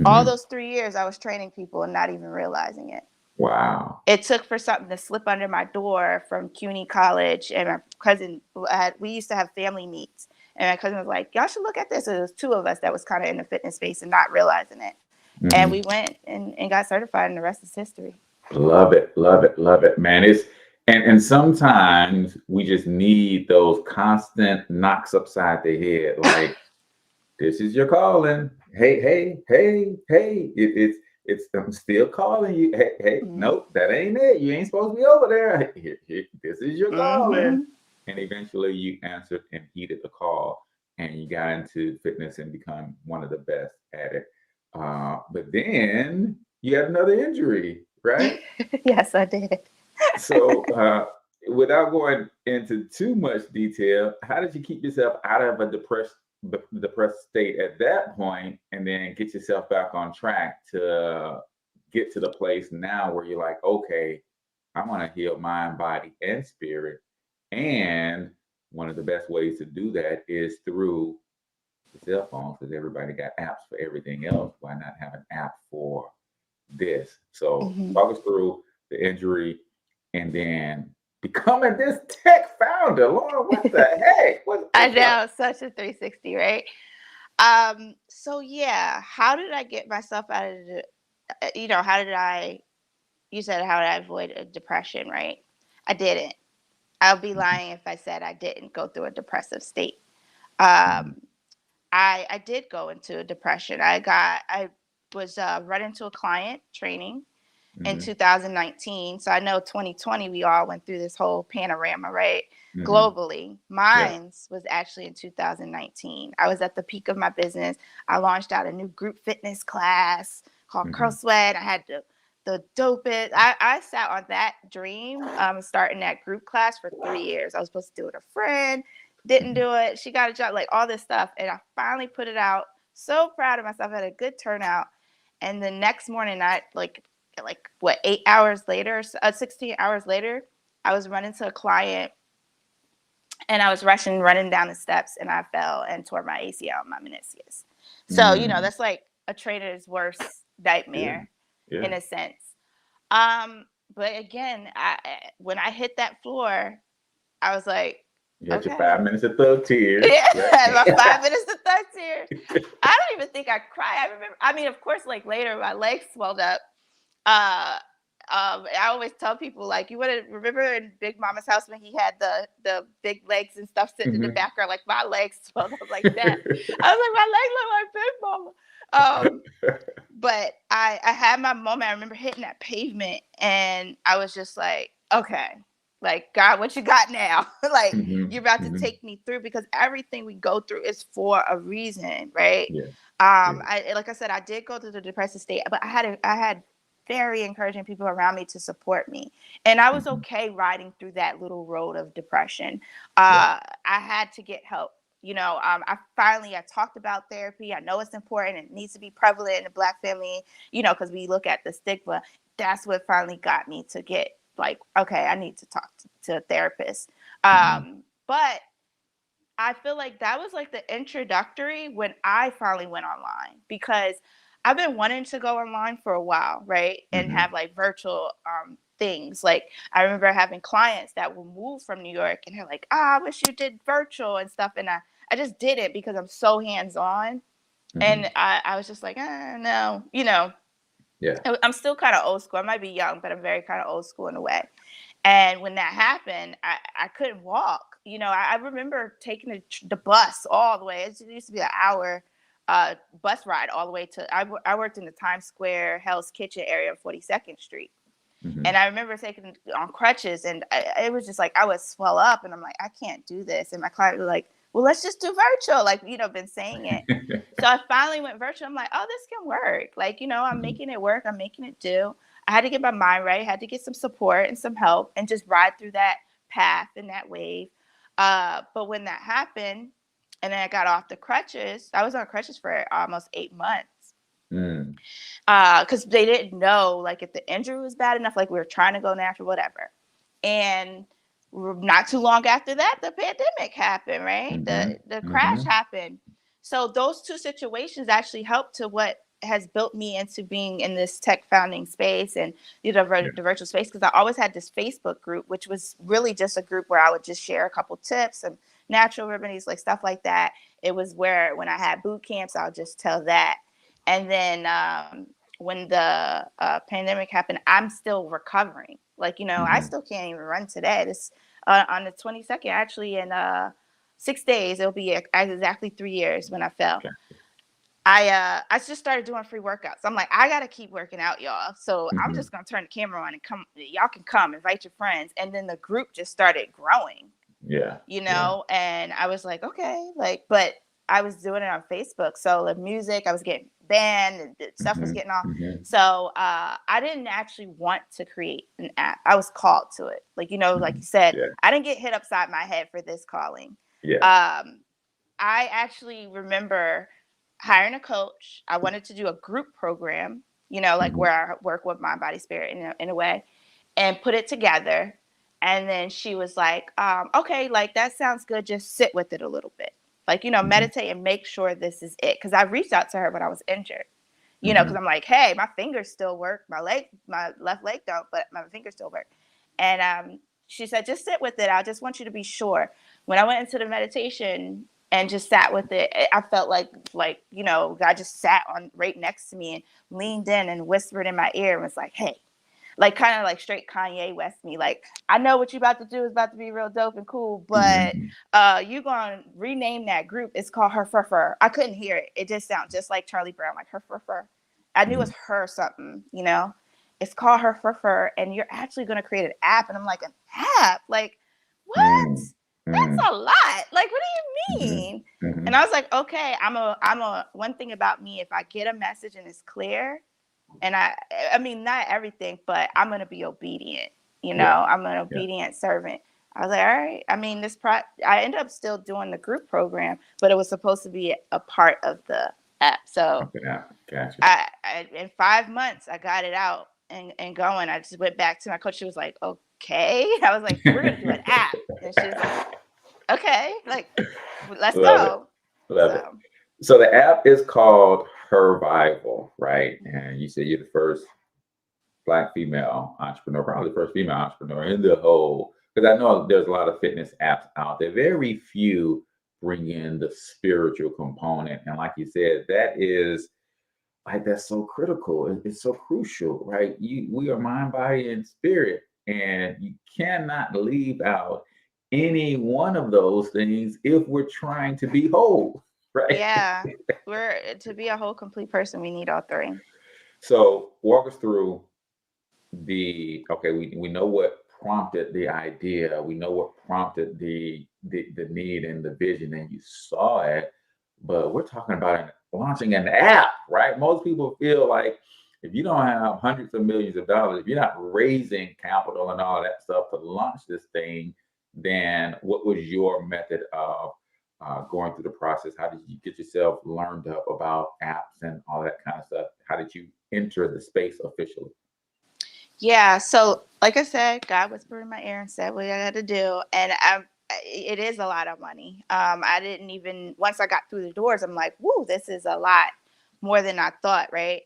All those 3 years I was training people and not even realizing it. Wow. It took for something to slip under my door from CUNY College. And my cousin, we used to have family meets. And my cousin was like, y'all should look at this. It was 2 of us that was kind of in the fitness space and not realizing it. And we went and got certified, and the rest is history. Love it. Love it. Love it, man. And sometimes we just need those constant knocks upside the head. Like, this is your calling. Hey. It's I'm still calling you. Hey, nope, that ain't it. You ain't supposed to be over there. Here, this is your calling. And eventually you answered and heeded the call, and you got into fitness and become one of the best at it. But then you had another injury, right? Yes, I did. So without going into too much detail, how did you keep yourself out of a depressed state at that point, and then get yourself back on track to get to the place now where you're like, okay, I want to heal mind, body, and spirit. And one of the best ways to do that is through the cell phone, because everybody got apps for everything else. Why not have an app for this? So talk us through the injury and then becoming this tech founder. Lord, what the heck? I know, such a 360, right? So yeah, how did I get myself out of you said, how did I avoid a depression, right? I didn't. I'll be lying if I said I didn't go through a depressive state. I did go into a depression. I was running to a client training in 2019. So I know 2020, we all went through this whole panorama, right? Globally. Mine's was actually in 2019. I was at the peak of my business. I launched out a new group fitness class called Curl Sweat. I had the dopest. I sat on that dream, starting that group class for 3 years. I was supposed to do it with a friend, didn't do it. She got a job, like all this stuff. And I finally put it out. So proud of myself. I had a good turnout. And the next morning, I 8 hours later, 16 hours later, I was running to a client, and I was running down the steps, and I fell and tore my ACL and my meniscus. So, that's like a trainer's worst nightmare in a sense. But again, when I hit that floor, I was like, you had your 5 minutes of thug tears. Yeah, my 5 minutes of thug tears. I don't even think I cried. I mean, of course, like later, my legs swelled up. I always tell people, like, you want to remember in Big Mama's house when he had the big legs and stuff sitting in the background, like my legs swelled up like that. I was like, my legs look like Big Mama. But I had my moment. I remember hitting that pavement, and I was just like, okay, like, God, what you got now? Like, Mhm, you're about to mhm. take me through, because everything we go through is for a reason, right? Yeah, yeah. Like I said, I did go through the depressive state, but I had very encouraging people around me to support me, and I was Mhm. okay riding through that little road of depression. Yeah. I had to get help. I talked about therapy. I know it's important. It needs to be prevalent in the Black family, because we look at the stigma. That's what finally got me to get like, okay, I need to talk to a therapist. Mhm. But I feel like that was like the introductory when I finally went online, because I've been wanting to go online for a while, right? And Mhm. have like virtual things. Like, I remember having clients that will move from New York, and they're like, I wish you did virtual and stuff. And I just did it because I'm so hands-on. Mhm. And I was just like, no, Yeah. I'm still kind of old school. I might be young, but I'm very kind of old school in a way. And when that happened, I couldn't walk. I remember taking the bus all the way. It used to be an hour bus ride all the way to. I worked in the Times Square Hell's Kitchen area of 42nd Street, Mhm. and I remember taking it on crutches, and it was just like I would swell up, and I'm like, I can't do this. And my client was like, well, let's just do virtual, like, been saying it. So I finally went virtual. I'm like, oh, this can work. Like, I'm Mhm. making it work. I'm making it do. I had to get my mind right. I had to get some support and some help and just ride through that path and that wave. But when that happened, and then I got off the crutches, I was on crutches for almost 8 months. Mm. Because they didn't know, like, if the injury was bad enough, like we were trying to go natural, whatever. And not too long after that, the pandemic happened, right? Mhm. The crash Mhm. happened. So those two situations actually helped to what has built me into being in this tech founding space and Yeah. the virtual space, because I always had this Facebook group, which was really just a group where I would just share a couple tips and natural remedies, like stuff like that. It was where when I had boot camps, I'll just tell that. And then when the pandemic happened, I'm still recovering. Like, I Mhm. still can't even run today. This on the 22nd, actually, in 6 days, it'll be exactly 3 years when I fell. Okay. I just started doing free workouts. I'm like, I gotta keep working out, y'all. So I'm Mhm. just gonna turn the camera on and come. Y'all can come, invite your friends, and then the group just started growing. Yeah. Yeah. And I was like, okay, like, but I was doing it on Facebook. So the music, I was getting banned, and the stuff was Mhm. getting off. Mhm. So I didn't actually want to create an app. I was called to it. Like, like you Mhm. said, Yeah. I didn't get hit upside my head for this calling. Yeah. Um, I actually remember hiring a coach. I wanted to do a group program, like Mhm. where I work with mind, body, spirit in a way, and put it together. And then she was like, okay, like, that sounds good. Just sit with it a little bit. Like, Mhm. meditate and make sure this is it. Because I reached out to her when I was injured, because Mhm. I'm like, hey, my fingers still work. My left leg don't, but my fingers still work. And she said, just sit with it. I just want you to be sure. When I went into the meditation and just sat with it, I felt like, God just sat on right next to me and leaned in and whispered in my ear and was like, hey, like, kind of like straight Kanye West me. Like, I know what you about to do is about to be real dope and cool, but Mhm. you gonna rename that group. It's called Her. I couldn't hear it. It just sounds just like Charlie Brown, like Her. I knew it was Mhm. her something, It's called Her, and you're actually gonna create an app. And I'm like, an app? Like, what? Mhm. That's Mhm. a lot. Like, what do you Mhm. mean? And Mhm. I was like, okay, one thing about me, if I get a message and it's clear, and I mean, not everything, but I'm going to be obedient. Yeah. I'm an Yeah. obedient servant. I was like, all right. I mean, I ended up still doing the group program, but it was supposed to be a part of the app. So Okay. Yeah. Gotcha. in 5 months, I got it out and going. I just went back to my coach. She was like, okay. I was like, we're going to do an app. And she was like, okay, like, let's Love it. go. Love it. So, So the app is called HerVival, right? And you said you're the first Black female entrepreneur, probably the first female entrepreneur in the whole. Because I know there's a lot of fitness apps out there. Very few bring in the spiritual component, and like you said, that's so critical. It's so crucial, right? We are mind, body, and spirit, and you cannot leave out any one of those things if we're trying to be whole, right? yeah, to be a whole, complete person, we need all three. So walk us through okay, we know what prompted the idea. We know what prompted the need and the vision, and you saw it. But we're talking about launching an app, right? Most people feel like if you don't have hundreds of millions of dollars, if you're not raising capital and all that stuff to launch this thing, then what was your method of going through the process? How did you get yourself learned up about apps and all that kind of stuff? How did you enter the space officially? Yeah, so like I said, God whispered in my ear and said what I had to do, and it is a lot of money. I didn't even, once I got through the doors, I'm like, woo, this is a lot more than I thought, right?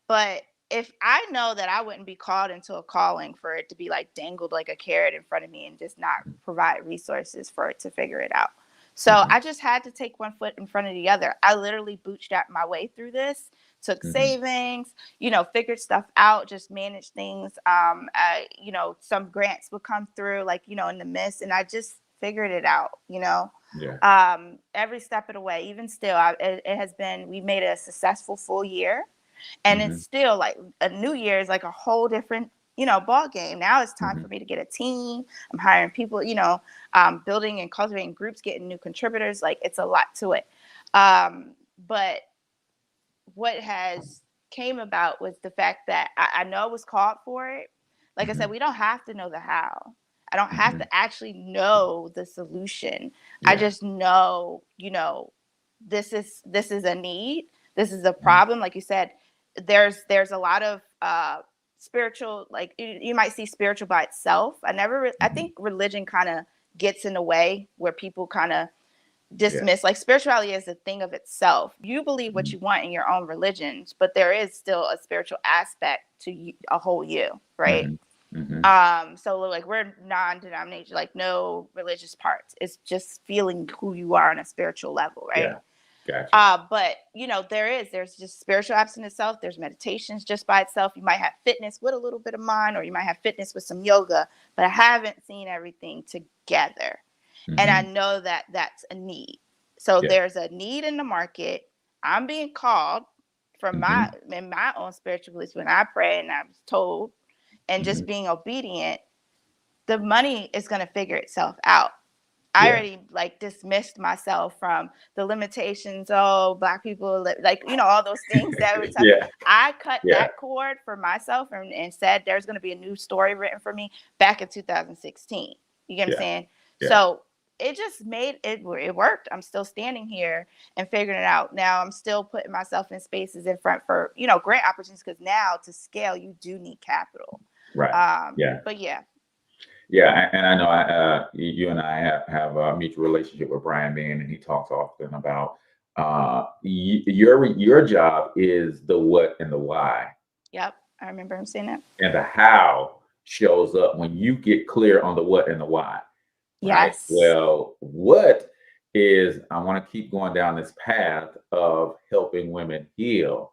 But if I know that I wouldn't be called into a calling for it to be like dangled like a carrot in front of me and just not provide resources for it to figure it out. So I just had to take one foot in front of the other. I literally bootstrapped my way through this, took savings, figured stuff out, just managed things. Some grants would come through, like, in the midst, and I just figured it out, every step of the way. Even still, it has been, we made a successful full year, and it's still like a new year is like a whole different ball game. Now it's time for me to get a team. I'm hiring people, building and cultivating groups, getting new contributors. Like, it's a lot to it. But what has came about was the fact that I know I was called for it. Like I said, we don't have to know the how. I don't have to actually know the solution. I just know, this is a need. This is a problem. Like you said, there's a lot of spiritual, like you might see spiritual by itself. I think religion kind of gets in the way where people kind of dismiss, like, spirituality is a thing of itself. You believe what you want in your own religions, but there is still a spiritual aspect to a whole you, right? So like, we're non-denominational, like, no religious parts. It's just feeling who you are on a spiritual level, right? Gotcha. But there's just spiritual apps in itself. There's meditations just by itself. You might have fitness with a little bit of mind, or you might have fitness with some yoga, but I haven't seen everything together. And I know that that's a need. So there's a need in the market. I'm being called from in my own spiritual beliefs when I pray and I was told, and just being obedient, the money is going to figure itself out. I already dismissed myself from the limitations. Oh, Black people, all those things that were I cut that cord for myself and said there's going to be a new story written for me back in 2016. You get what I'm saying? So it just made it worked. I'm still standing here and figuring it out. Now I'm still putting myself in spaces in front for, grant opportunities, because now to scale, you do need capital. Right. But Yeah, and I know you and I have a mutual relationship with Brian Mann, and he talks often about your job is the what and the why. Yep, I remember him saying that. And the how shows up when you get clear on the what and the why. Yes. Right? Well, what is, I want to keep going down this path of helping women heal.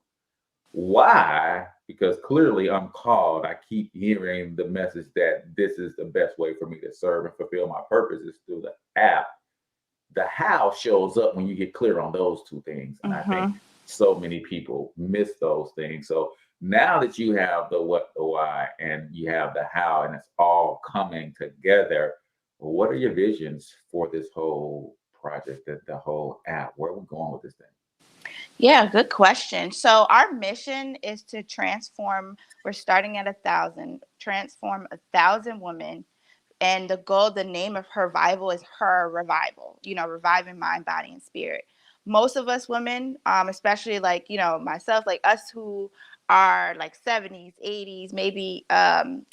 Why? Because clearly I'm called. I keep hearing the message that this is the best way for me to serve and fulfill my purpose is through the app. The how shows up when you get clear on those two things. And I think so many people miss those things. So now that you have the what, the why, and you have the how, and it's all coming together, what are your visions for this whole project, the whole app? Where are we going with this thing? Yeah, good question. So our mission is to transform. We're starting at 1,000, transform 1,000 women. And the goal, the name of HerVival is HER-VIVE-AL, reviving mind, body, and spirit. Most of us women, especially myself, like us who are like 70s, 80s, maybe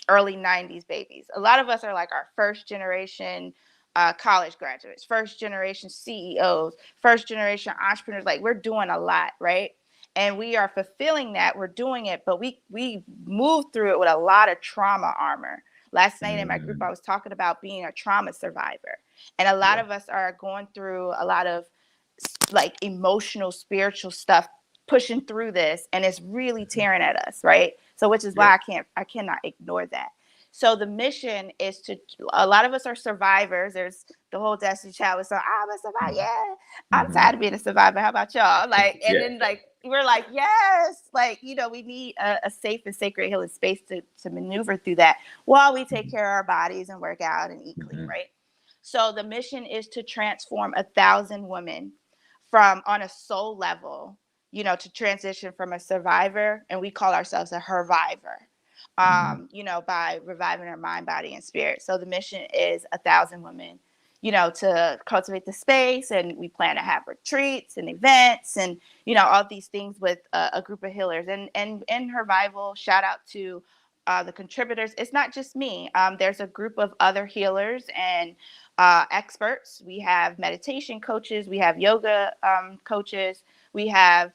early 90s babies. A lot of us are like our first generation college graduates, first generation CEOs, first generation entrepreneurs. Like, we're doing a lot, right? And we are fulfilling that. We're doing it, but we moved through it with a lot of trauma armor. Last night in my group, I was talking about being a trauma survivor. And a lot of us are going through a lot of emotional, spiritual stuff, pushing through this, and it's really tearing at us, right? So which is why I cannot ignore that. So the mission is to, a lot of us are survivors. There's the whole Destiny Child was so, I'm a survivor. Yeah, I'm tired of being a survivor. How about y'all? Then we're like, yes, like, we need a safe and sacred healing space to maneuver through that while we take care of our bodies and work out and eat clean, right? So the mission is to transform 1,000 women from on a soul level, to transition from a survivor, and we call ourselves a HER-VIVor, by reviving our mind, body, and spirit. So the mission is 1,000 women, to cultivate the space, and we plan to have retreats and events and, all these things with a group of healers. And in HerVival, shout out to the contributors. It's not just me. There's a group of other healers and experts. We have meditation coaches. We have yoga coaches. We have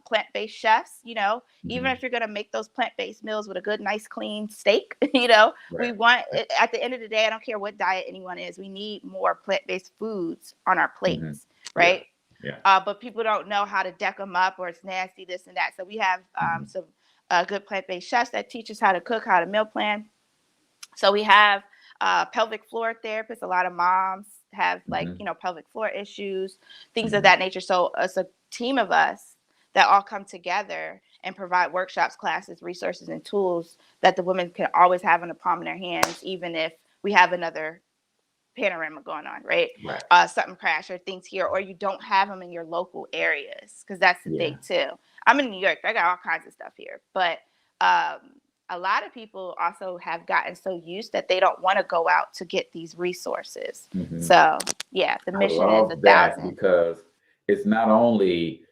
plant-based chefs. Even if you're going to make those plant-based meals with a good, nice, clean steak, we want, at the end of the day, I don't care what diet anyone is, we need more plant-based foods on our plates, right? Yeah. But people don't know how to deck them up, or it's nasty, this and that. So we have some good plant-based chefs that teach us how to cook, how to meal plan. So we have pelvic floor therapists. A lot of moms have pelvic floor issues, things of that nature. So it's a team of us that all come together and provide workshops, classes, resources, and tools that the women can always have in the palm of their hands, even if we have another panorama going on, right? Something crash or things here, or you don't have them in your local areas, because that's the thing too. I'm in New York. I got all kinds of stuff here, but a lot of people also have gotten so used that they don't want to go out to get these resources. So yeah, the mission is 1,000. Because it's not only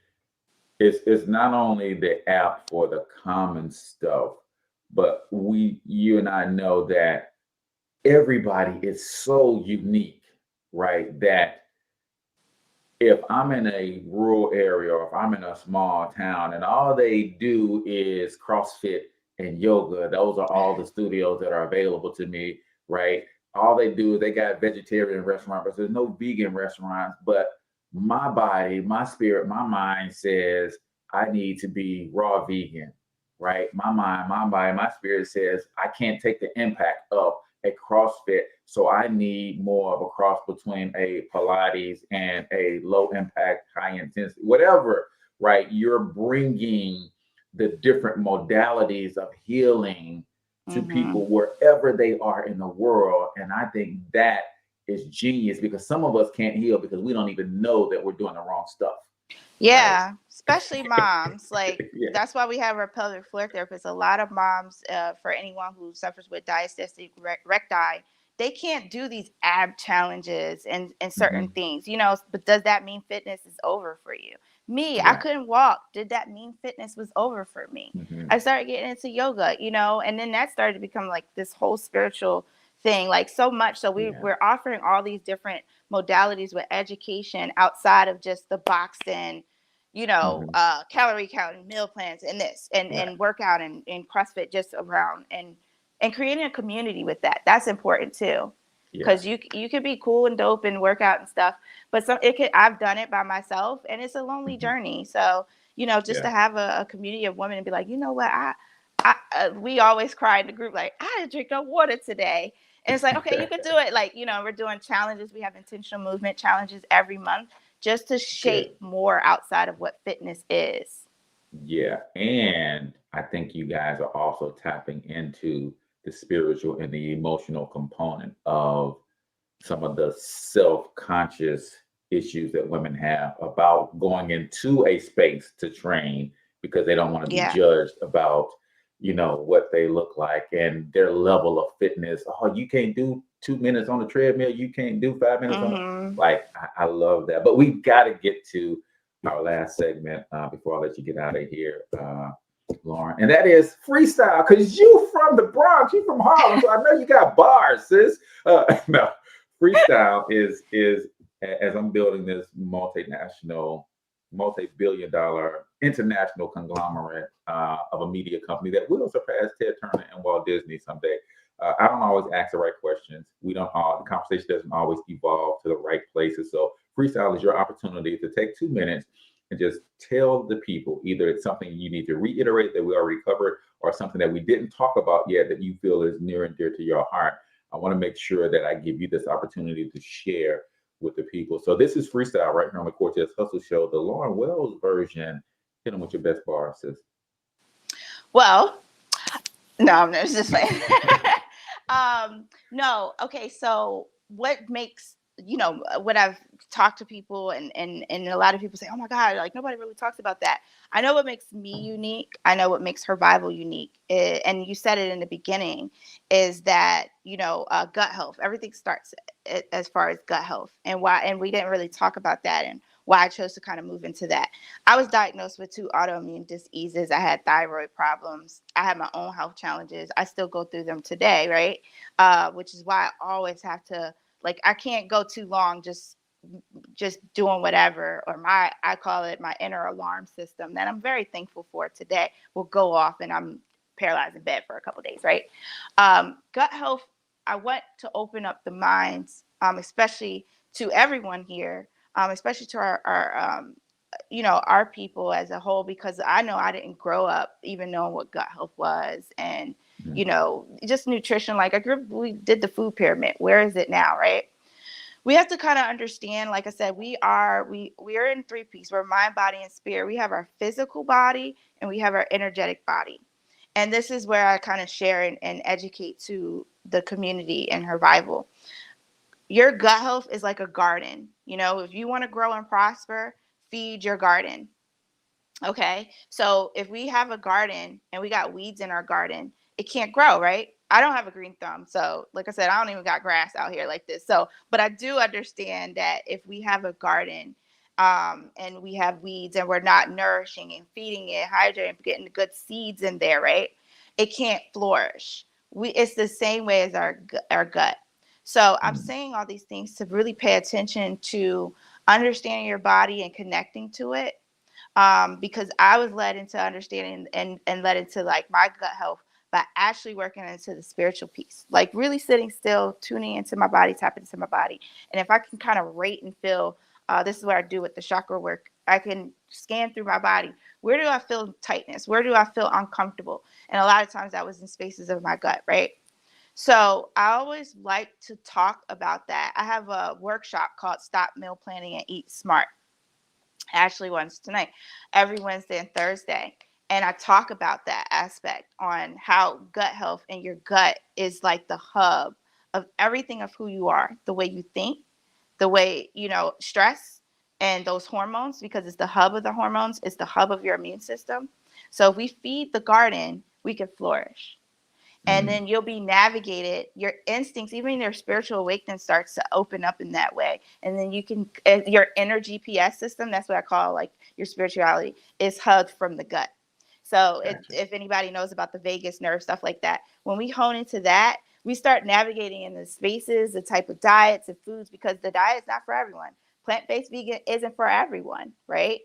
the app for the common stuff, but you and I know that everybody is so unique, right? That if I'm in a rural area, or if I'm in a small town and all they do is CrossFit and yoga, those are all the studios that are available to me, right? All they do is they got vegetarian restaurants, but there's no vegan restaurants. But my body, my spirit, my mind says I need to be raw vegan, right? My mind, my body, my spirit says I can't take the impact of a CrossFit, so I need more of a cross between a Pilates and a low impact, high intensity, whatever, right? You're bringing the different modalities of healing to people wherever they are in the world. And I think that is genius, because some of us can't heal because we don't even know that we're doing the wrong stuff. Yeah, right? Especially moms. That's why we have our pelvic floor therapists. A lot of moms, for anyone who suffers with diastatic recti, they can't do these ab challenges and certain things, but does that mean fitness is over for you? I couldn't walk. Did that mean fitness was over for me? I started getting into yoga, and then that started to become like this whole spiritual thing, like so much. So we're offering all these different modalities with education outside of just the box and, calorie counting, meal plans, and this and workout and CrossFit, just around and creating a community with that. That's important too. Because you can be cool and dope and work out and stuff, but I've done it by myself, and it's a lonely journey. So just to have a community of women and be like, you know what, we always cry in the group like, I didn't drink no water today, and it's like, okay, you can do it. Like, we're doing challenges. We have intentional movement challenges every month just to shape more outside of what fitness is. Yeah, and I think you guys are also tapping into the spiritual and the emotional component of some of the self-conscious issues that women have about going into a space to train, because they don't want to be judged about, what they look like and their level of fitness. Oh, you can't do 2 minutes on the treadmill. You can't do 5 minutes on I love that. But we've got to get to our last segment before I let you get out of here, Lauren, and that is freestyle, because you from the Bronx, you from Harlem, so I know you got bars, sis. No, freestyle is as I'm building this multi-billion-dollar international conglomerate of a media company that will surpass Ted Turner and Walt Disney someday. I don't always ask the right questions. The conversation doesn't always evolve to the right places. So freestyle is your opportunity to take 2 minutes and just tell the people, either it's something you need to reiterate that we already covered, or something that we didn't talk about yet that you feel is near and dear to your heart. I want to make sure that I give you this opportunity to share with the people. So this is freestyle right here on the Cortez Hustle Show, the Lauren Wells version. Hit them with your best bar, sis. Well, no, I'm just playing. No, okay. So what makes, what I've talked to people and a lot of people say, oh my God, like nobody really talks about that. I know what makes me unique. I know what makes HerVival unique. And you said it in the beginning, is that, gut health, everything starts as far as gut health, and why, and we didn't really talk about that and why I chose to kind of move into that. I was diagnosed with 2 autoimmune diseases. I had thyroid problems. I had my own health challenges. I still go through them today, right? Which is why I always have to, like, I can't go too long just doing whatever, or I call it my inner alarm system that I'm very thankful for today will go off and I'm paralyzed in bed for a couple of days, right? Gut health, I want to open up the minds, especially to everyone here, especially to our people as a whole, because I know I didn't grow up even knowing what gut health was, and just nutrition. Like we did the food pyramid. Where is it now, right? We have to kind of understand, like I said, we are in 3 pieces. We're mind, body, and spirit. We have our physical body and we have our energetic body. And this is where I kind of share and educate to the community in HerVival. Your gut health is like a garden. If you want to grow and prosper, feed your garden. Okay. So if we have a garden and we got weeds in our garden, it can't grow, right? I don't have a green thumb. So like I said, I don't even got grass out here like this. So, but I do understand that if we have a garden and we have weeds and we're not nourishing and feeding it, hydrating, getting the good seeds in there, right? It can't flourish. It's the same way as our gut. So I'm saying all these things to really pay attention to understanding your body and connecting to it. Because I was led into understanding and led into like my gut health by actually working into the spiritual piece, like really sitting still, tuning into my body, tapping into my body. And if I can kind of rate and feel, this is what I do with the chakra work. I can scan through my body. Where do I feel tightness? Where do I feel uncomfortable? And a lot of times that was in spaces of my gut, right? So I always like to talk about that. I have a workshop called Stop Meal Planning and Eat Smart. Actually once tonight, every Wednesday and Thursday. And I talk about that aspect on how gut health and your gut is like the hub of everything of who you are, the way you think, the way, stress and those hormones, because it's the hub of the hormones, it's the hub of your immune system. So if we feed the garden, we can flourish. And then you'll be navigated, your instincts, even your spiritual awakening starts to open up in that way. And then you can, your inner GPS system, that's what I call like your spirituality, is hugged from the gut. So if anybody knows about the vagus nerve, stuff like that, when we hone into that, we start navigating in the spaces, the type of diets and foods, because the diet is not for everyone. Plant-based vegan isn't for everyone, right?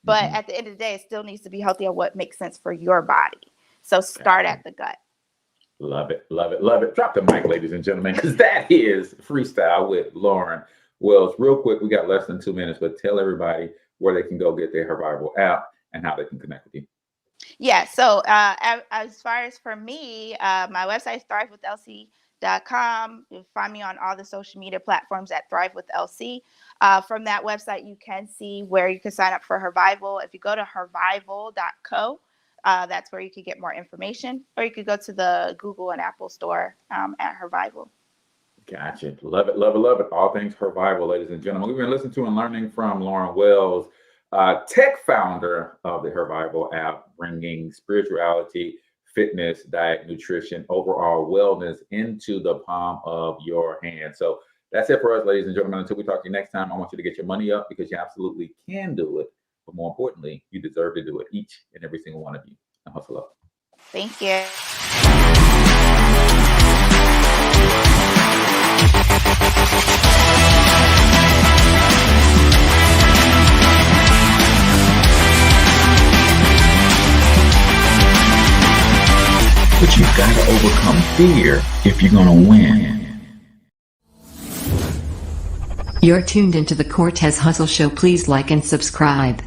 But at the end of the day, it still needs to be healthy on what makes sense for your body. So start at the gut. Love it, love it, love it. Drop the mic, ladies and gentlemen, because that is Freestyle with Lauren Wells. Real quick, we got less than 2 minutes, but tell everybody where they can go get their HerVival app and how they can connect with you. Yeah, so as far as for me, my website is thrivewithlc.com. You'll find me on all the social media platforms at thrivewithlc. From that website, you can see where you can sign up for HerVival. If you go to hervival.co, that's where you could get more information, or you could go to the Google and Apple store at HerVival. Gotcha. Love it, love it, love it. All things HerVival, ladies and gentlemen. We've been listening to and learning from Lauren Wells, tech founder of the HerVival app, bringing spirituality, fitness, diet, nutrition, overall wellness into the palm of your hand. So that's it for us, ladies and gentlemen. Until we talk to you next time, I want you to get your money up, because you absolutely can do it. But more importantly, you deserve to do it, each and every single one of you. Now hustle up. Thank you. But you've got to overcome fear if you're going to win. You're tuned into the Cortez Hustle Show. Please like and subscribe.